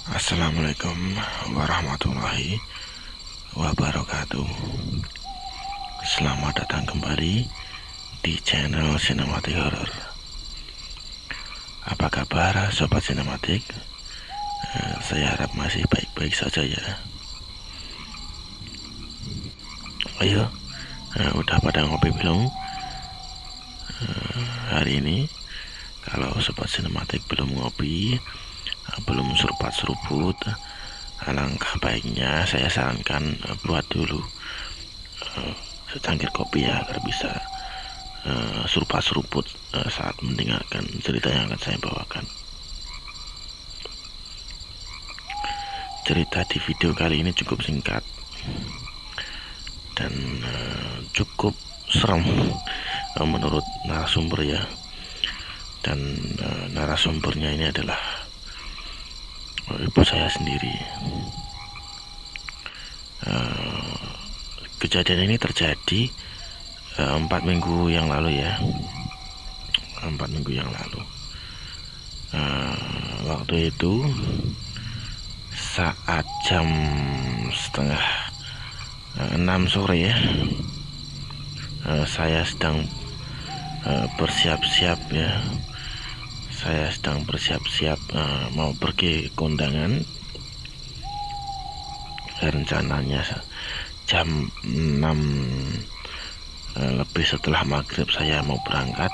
Assalamualaikum warahmatullahi wabarakatuh. Selamat datang kembali di channel Sinematik Horor. Apa kabar sobat sinematik? Saya harap masih baik-baik saja ya. Ayo, udah pada ngopi belum? Hari ini kalau sobat sinematik belum ngopi, belum seruput, alangkah baiknya saya sarankan buat dulu secangkir kopi ya, agar bisa seruput saat mendengarkan cerita yang akan saya bawakan. Cerita di video kali ini cukup singkat dan cukup serem menurut narasumber ya. Dan narasumbernya ini adalah ibu saya sendiri. Kejadian ini terjadi 4 minggu yang lalu ya. 4 minggu yang lalu. Waktu itu saat jam setengah 6 sore ya, saya sedang bersiap-siap ya. Saya sedang bersiap-siap mau pergi ke kondangan. Rencananya jam 6 lebih setelah maghrib saya mau berangkat.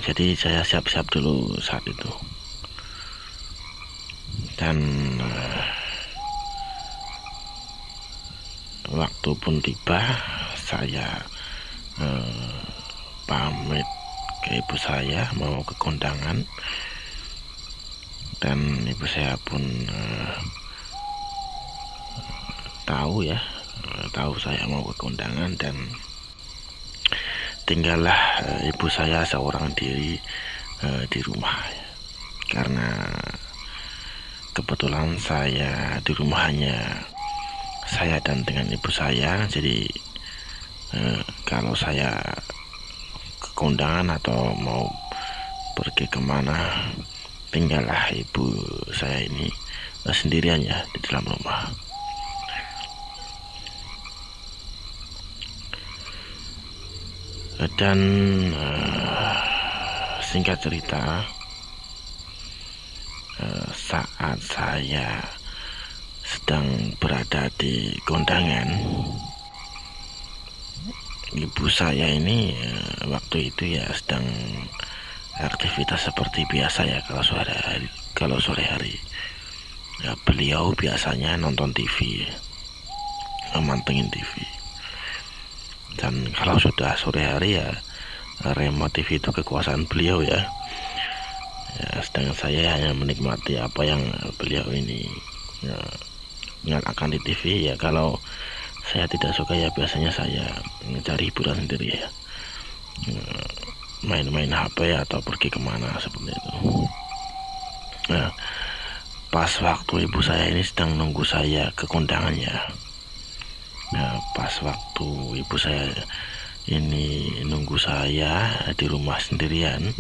Jadi saya siap-siap dulu saat itu. Dan waktu pun tiba, saya pamit ke ibu saya mau ke kondangan, dan ibu saya pun tahu saya mau ke kondangan, dan tinggallah ibu saya seorang diri di rumah karena kebetulan saya di rumah hanya saya dan dengan ibu saya. Jadi kalau saya ke kondangan atau mau pergi kemana, tinggallah ibu saya ini sendirian ya di dalam rumah. Dan singkat cerita, saat saya sedang berada di kondangan, ibu saya ini waktu itu ya sedang aktivitas seperti biasa ya. Kalau sore hari ya, beliau biasanya nonton TV, mantengin TV. Dan kalau sudah sore hari ya, remote TV itu kekuasaan beliau ya. Sedangkan saya hanya menikmati apa yang beliau ini nyalakan di TV ya. Kalau saya tidak suka ya biasanya saya mencari hiburan sendiri ya, main-main HP atau pergi kemana seperti itu. Nah, pas waktu ibu saya ini sedang nunggu saya ke kondangannya. Nah, pas waktu ibu saya ini nunggu saya di rumah sendirian,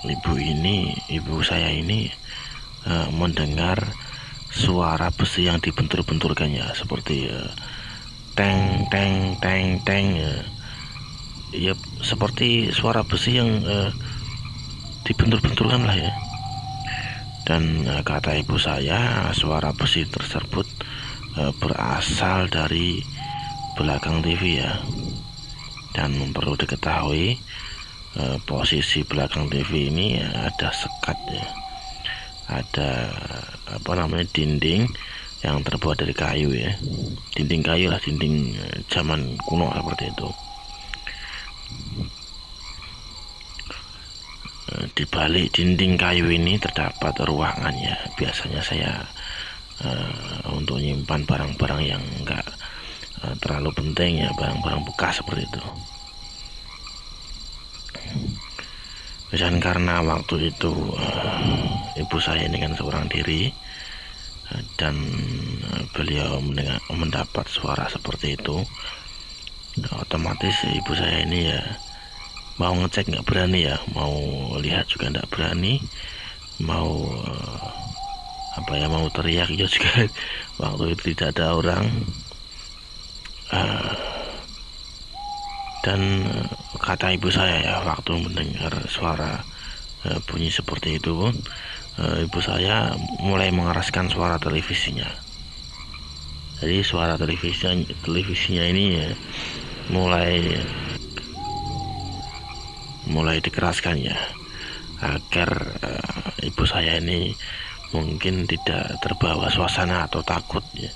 ibu saya ini mendengar suara besi yang dibentur-benturkannya, seperti teng teng teng teng ya, seperti suara besi yang dibentur-benturkan lah ya. Dan kata ibu saya, suara besi tersebut berasal dari belakang TV ya. Dan perlu diketahui, posisi belakang TV ini ada sekat ya, ada dinding yang terbuat dari kayu ya, dinding kayu lah, dinding zaman kuno seperti itu. Di balik dinding kayu ini terdapat ruangan ya, biasanya saya untuk menyimpan barang-barang yang enggak terlalu penting ya, barang-barang bekas seperti itu. Dan karena waktu itu ibu saya ini kan seorang diri, dan beliau mendapat suara seperti itu, otomatis ibu saya ini ya mau ngecek nggak berani ya, mau lihat juga nggak berani, mau mau teriak ya juga waktu itu tidak ada orang. Dan kata ibu saya ya, waktu mendengar suara bunyi seperti itu pun ibu saya mulai mengeraskan suara televisinya. Jadi suara televisinya ini ya, mulai dikeraskan ya, agar ibu saya ini mungkin tidak terbawa suasana atau takut ya,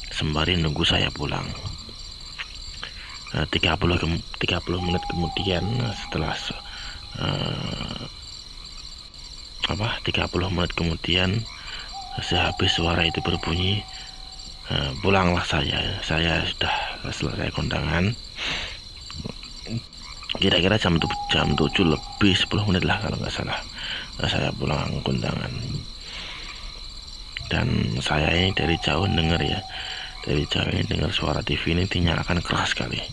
sembari nunggu saya pulang. 30 menit kemudian, setelah 30 menit kemudian, sehabis suara itu berbunyi, pulanglah saya sudah selesai kondangan. Kira-kira jam 7 lebih 10 menit lah kalau nggak salah, saya pulang kondangan. Dan saya ini dari jauh dengar ya, dengar suara TV ini dinyalakan keras sekali.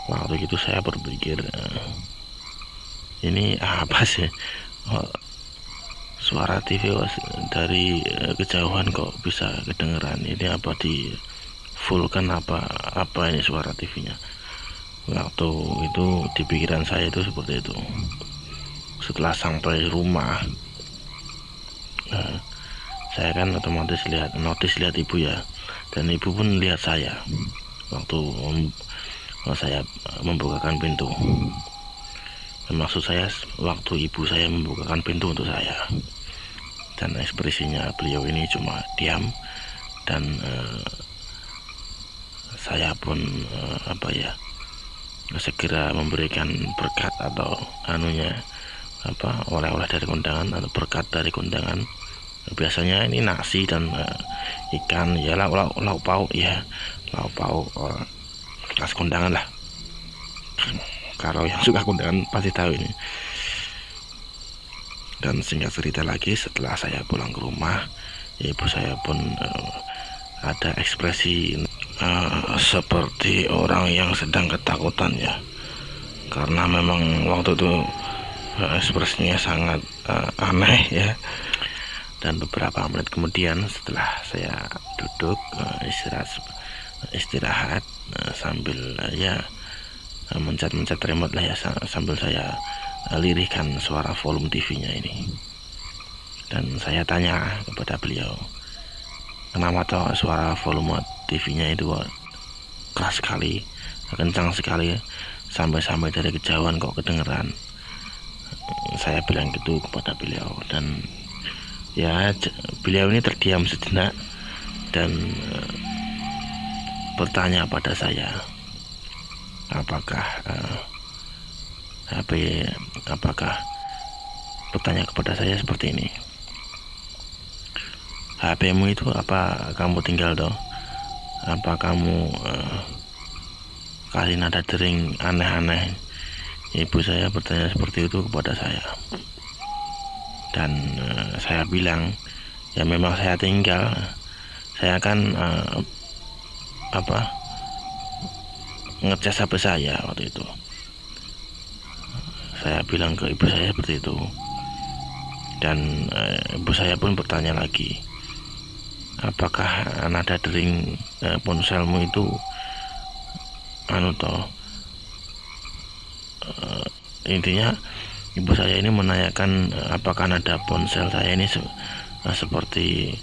Waktu itu saya berpikir, ini apa sih, suara TV dari kejauhan kok bisa kedengeran, ini apa di fullkan apa ini suara TV-nya. Waktu itu di pikiran saya itu seperti itu. Setelah sampai rumah, saya kan otomatis lihat ibu ya, dan ibu pun lihat saya waktu saya membukakan pintu. Maksud saya, waktu ibu saya membukakan pintu untuk saya, dan ekspresinya beliau ini cuma diam. Dan saya pun segera memberikan berkat atau oleh-oleh dari kondangan atau berkat dari kondangan. Biasanya ini nasi dan ikan ya, lauk pauk ya, khas kondangan lah. Kalau yang suka kondangan pasti tahu ini. Dan singkat cerita lagi, setelah saya pulang ke rumah, ibu saya pun ada ekspresi seperti orang yang sedang ketakutan ya, karena memang waktu itu ekspresinya sangat aneh ya. Dan beberapa menit kemudian, setelah saya duduk istirahat sambil mencet remote lah ya, sambil saya lirihkan suara volume TV-nya ini. Dan saya tanya kepada beliau, kenapa toh suara volume TV-nya itu keras sekali, kencang sekali, sampai dari kejauhan kok kedengeran. Saya bilang gitu kepada beliau, dan ya beliau ini terdiam sejenak dan bertanya pada saya, apakah bertanya kepada saya seperti ini, HP-mu itu apa kamu tinggal toh? Apa kamu kasih nada dering aneh-aneh? Ibu saya bertanya seperti itu kepada saya. Dan saya bilang, ya memang saya tinggal, saya akan ngecas HP saya waktu itu. Saya bilang ke ibu saya seperti itu. Dan ibu saya pun bertanya lagi, apakah nada dering ponselmu itu intinya ibu saya ini menanyakan apakah nada ponsel saya ini seperti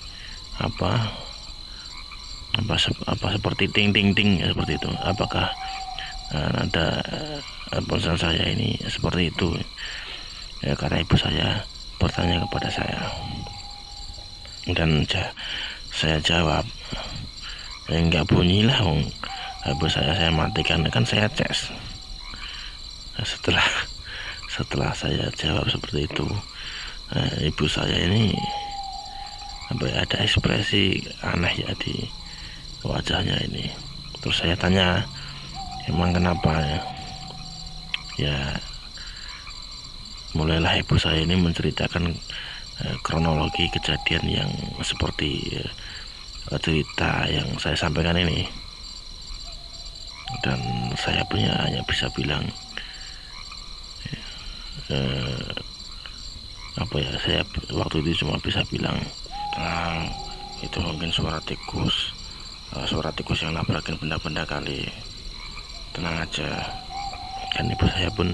seperti ting ting ting ya, seperti itu. Apakah nada ponsel saya ini seperti itu ya, karena ibu saya bertanya kepada saya. Dan saya jawab, enggak bunyi lah, ibu saya matikan, kan saya cas. Setelah saya jawab seperti itu, ibu saya ini ada ekspresi aneh ya di wajahnya ini. Terus saya tanya, emang kenapa ya? Ya mulailah ibu saya ini menceritakan kronologi kejadian yang seperti cerita yang saya sampaikan ini. Dan saya punya hanya bisa bilang, saya waktu itu cuma bisa bilang, tenang, itu mungkin suara tikus yang nabrakin benda-benda kali, tenang aja. Kan ibu saya pun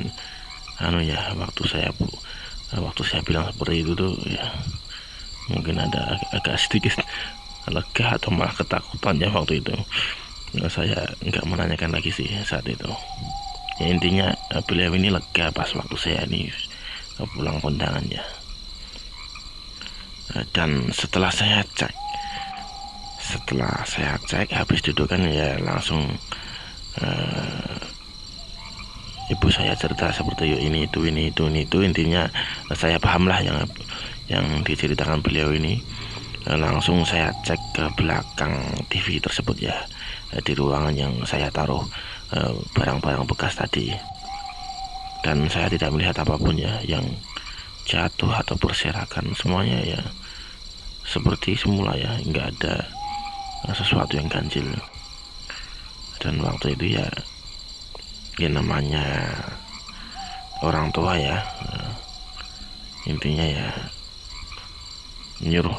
waktu saya bilang seperti itu tuh ya, mungkin ada agak sedikit lega atau malah ketakutan ya waktu itu. Saya nggak menanyakan lagi sih saat itu ya, intinya beliau ini lega pas waktu saya ini pulang kondangan ya. Dan setelah saya cek habis duduk kan ya, langsung ibu saya cerita seperti ini itu intinya saya paham lah yang diceritakan beliau ini. Langsung saya cek ke belakang TV tersebut ya, di ruangan yang saya taruh barang-barang bekas tadi, dan saya tidak melihat apapun ya yang jatuh atau berserakan, semuanya ya seperti semula ya, nggak ada sesuatu yang ganjil. Dan waktu itu ya namanya orang tua ya, intinya ya nyuruh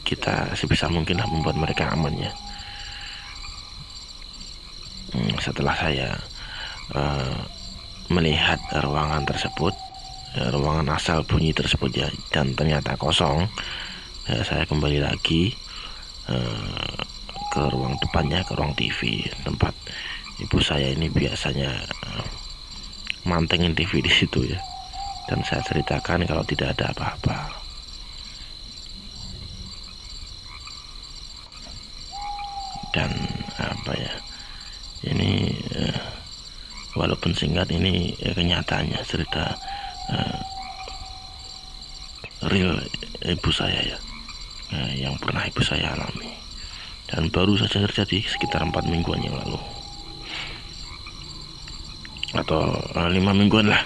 kita sebisa mungkin lah membuat mereka aman ya. Setelah saya melihat ruangan tersebut, ruangan asal bunyi tersebut ya, dan ternyata kosong, saya kembali lagi ke ruang depannya, ke ruang TV, tempat ibu saya ini biasanya mantengin TV di situ ya. Dan saya ceritakan kalau tidak ada apa-apa. Dan ini walaupun singkat, ini kenyataannya cerita real ibu saya ya, yang pernah ibu saya alami, dan baru saja terjadi sekitar 4 mingguan yang lalu atau 5 mingguan lah,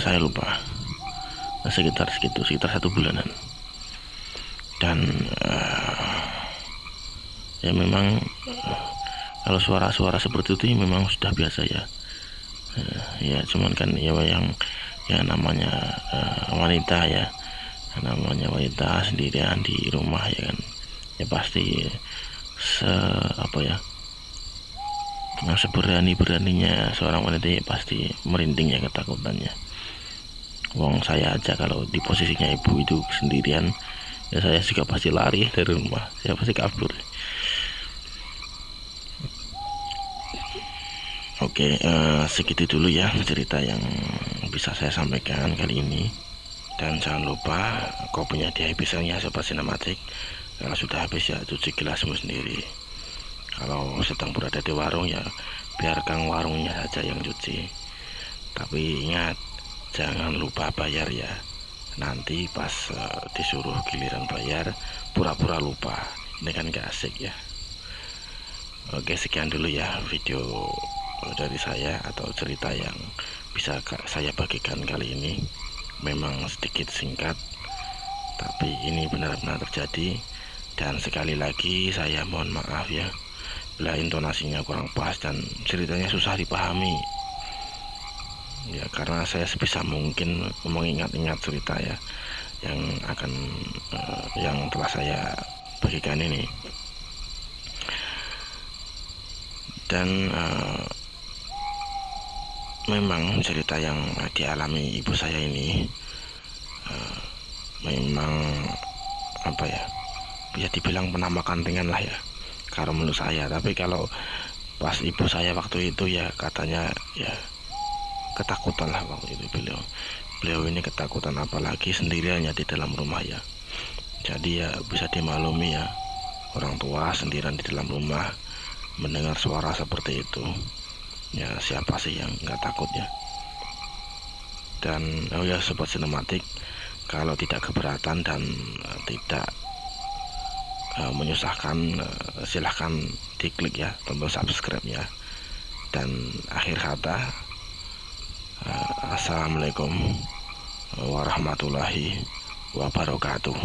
saya lupa, sekitar 1 bulanan. Dan ya memang kalau suara-suara seperti itu memang sudah biasa ya. Ya cuman kan ya yang namanya wanita ya, namanya wanita sendirian di rumah ya kan, ya pasti seberani-beraninya seorang wanita ya pasti merinding ya, ketakutannya. Wong saya aja kalau di posisinya ibu itu sendirian ya, saya juga pasti lari dari rumah, saya pasti kabur. Oke, segitu dulu ya cerita yang bisa saya sampaikan kali ini. Dan jangan lupa kopinya di episodenya Sobat Sinematik. Kalau sudah habis ya cuci gelasmu sendiri. Kalau sedang berada di warung ya biarkan warungnya saja yang cuci. Tapi ingat, jangan lupa bayar ya. Nanti pas disuruh giliran bayar pura-pura lupa. Ini kan gak asik ya. Oke, sekian dulu ya video dari saya atau cerita yang bisa saya bagikan kali ini. Memang sedikit singkat, tapi ini benar-benar terjadi. Dan sekali lagi saya mohon maaf ya bila intonasinya kurang pas dan ceritanya susah dipahami ya, karena saya sebisa mungkin mengingat-ingat cerita ya yang telah saya bagikan ini. Dan memang cerita yang dialami ibu saya ini memang bisa dibilang penampakan ringan lah ya kalau menurut saya. Tapi kalau pas ibu saya waktu itu ya katanya ya ketakutan lah waktu itu beliau ini ketakutan, apalagi sendiriannya di dalam rumah ya. Jadi ya bisa dimaklumi ya, orang tua sendirian di dalam rumah mendengar suara seperti itu ya, siapa sih yang nggak takut ya. Dan ya Sobat Sinematik, kalau tidak keberatan dan tidak menyusahkan, silahkan diklik ya tombol subscribe ya. Dan akhir kata, assalamualaikum warahmatullahi wabarakatuh.